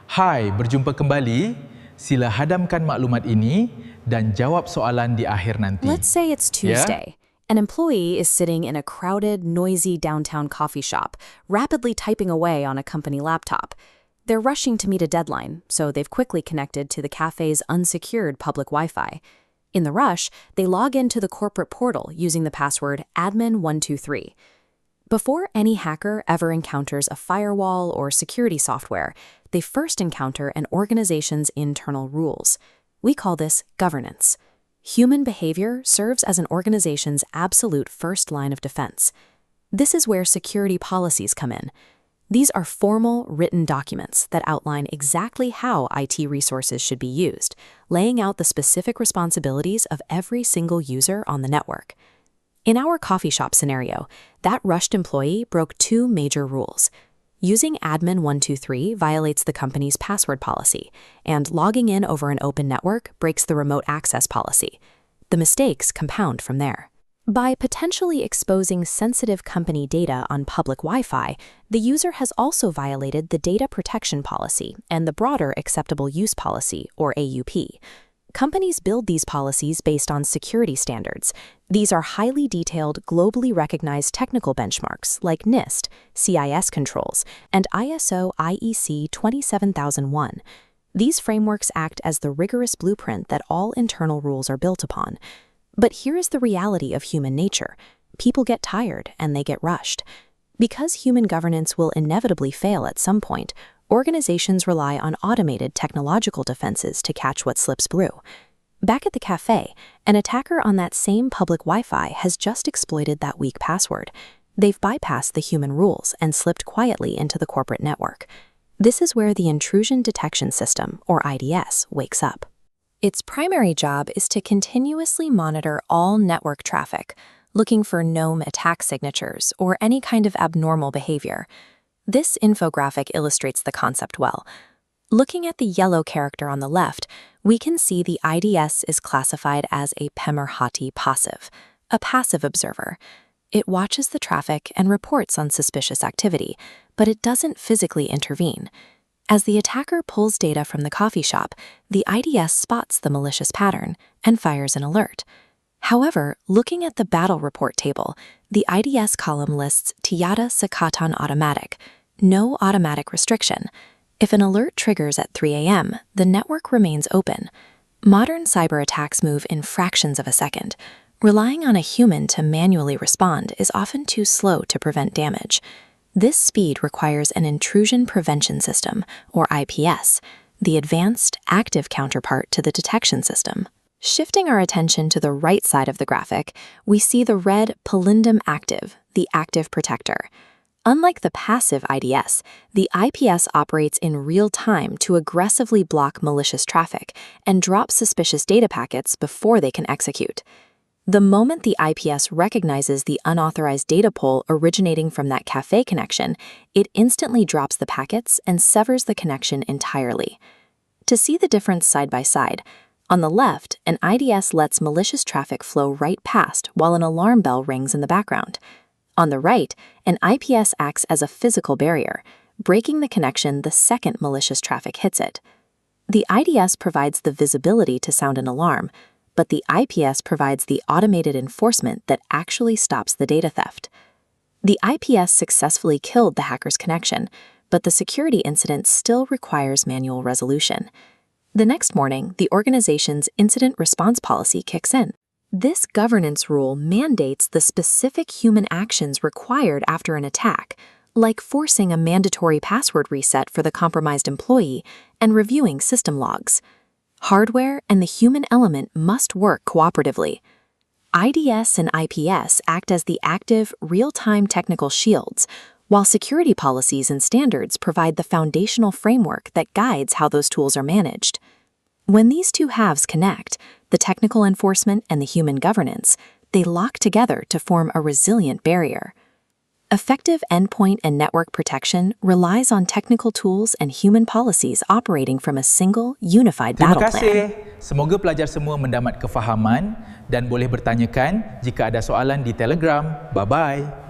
Hai, berjumpa kembali. Sila hadamkan maklumat ini dan jawab soalan di akhir nanti. Let's say it's Tuesday. An employee is sitting in a crowded, noisy downtown coffee shop, rapidly typing away on a company laptop. They're rushing to meet a deadline, so they've quickly connected to the cafe's unsecured public Wi-Fi. In the rush, they log into the corporate portal using the password admin123. Before any hacker ever encounters a firewall or security software, they first encounter an organization's internal rules. We call this governance. Human behavior serves as an organization's absolute first line of defense. This is where security policies come in. These are formal, written documents that outline exactly how IT resources should be used, laying out the specific responsibilities of every single user on the network. In our coffee shop scenario, that rushed employee broke two major rules. Using admin123 violates the company's password policy, and logging in over an open network breaks the remote access policy. The mistakes compound from there. By potentially exposing sensitive company data on public Wi-Fi, the user has also violated the data protection policy and the broader acceptable use policy, or AUP. Companies build these policies based on security standards. These are highly detailed, globally recognized technical benchmarks like NIST, CIS controls, and ISO/IEC 27001. These frameworks act as the rigorous blueprint that all internal rules are built upon. But here is the reality of human nature. People get tired and they get rushed. Because human governance will inevitably fail at some point, organizations rely on automated technological defenses to catch what slips through. Back at the cafe, an attacker on that same public Wi-Fi has just exploited that weak password. They've bypassed the human rules and slipped quietly into the corporate network. This is where the Intrusion Detection System, or IDS, wakes up. Its primary job is to continuously monitor all network traffic, looking for known attack signatures or any kind of abnormal behavior. This infographic illustrates the concept well. Looking at the yellow character on the left, we can see the IDS is classified as a Pemerhati passive, a passive observer. It watches the traffic and reports on suspicious activity, but it doesn't physically intervene. As the attacker pulls data from the coffee shop, the IDS spots the malicious pattern and fires an alert. However, looking at the battle report table, the IDS column lists Tiada Sekatan automatic, no automatic restriction. If an alert triggers at 3 a.m., the network remains open. Modern cyber attacks move in fractions of a second. Relying on a human to manually respond is often too slow to prevent damage. This speed requires an intrusion prevention system, or IPS, the advanced, active counterpart to the detection system. Shifting our attention to the right side of the graphic, we see the red Palindum active, the active protector. Unlike the passive IDS, the IPS operates in real time to aggressively block malicious traffic and drop suspicious data packets before they can execute. The moment the IPS recognizes the unauthorized data pull originating from that cafe connection, it instantly drops the packets and severs the connection entirely. To see the difference side by side, on the left, an IDS lets malicious traffic flow right past while an alarm bell rings in the background. On the right, an IPS acts as a physical barrier, breaking the connection the second malicious traffic hits it. The IDS provides the visibility to sound an alarm, but the IPS provides the automated enforcement that actually stops the data theft. The IPS successfully killed the hacker's connection, but the security incident still requires manual resolution. The next morning, the organization's incident response policy kicks in. This governance rule mandates the specific human actions required after an attack, like forcing a mandatory password reset for the compromised employee and reviewing system logs. Hardware and the human element must work cooperatively. IDS and IPS act as the active, real-time technical shields, while security policies and standards provide the foundational framework that guides how those tools are managed. When these two halves connect, the technical enforcement and the human governance, they lock together to form a resilient barrier. Effective endpoint and network protection relies on technical tools and human policies operating from a single, unified battle plan. Terima kasih. Semoga pelajar semua mendapat kefahaman dan boleh bertanyakan jika ada soalan di Telegram. Bye-bye.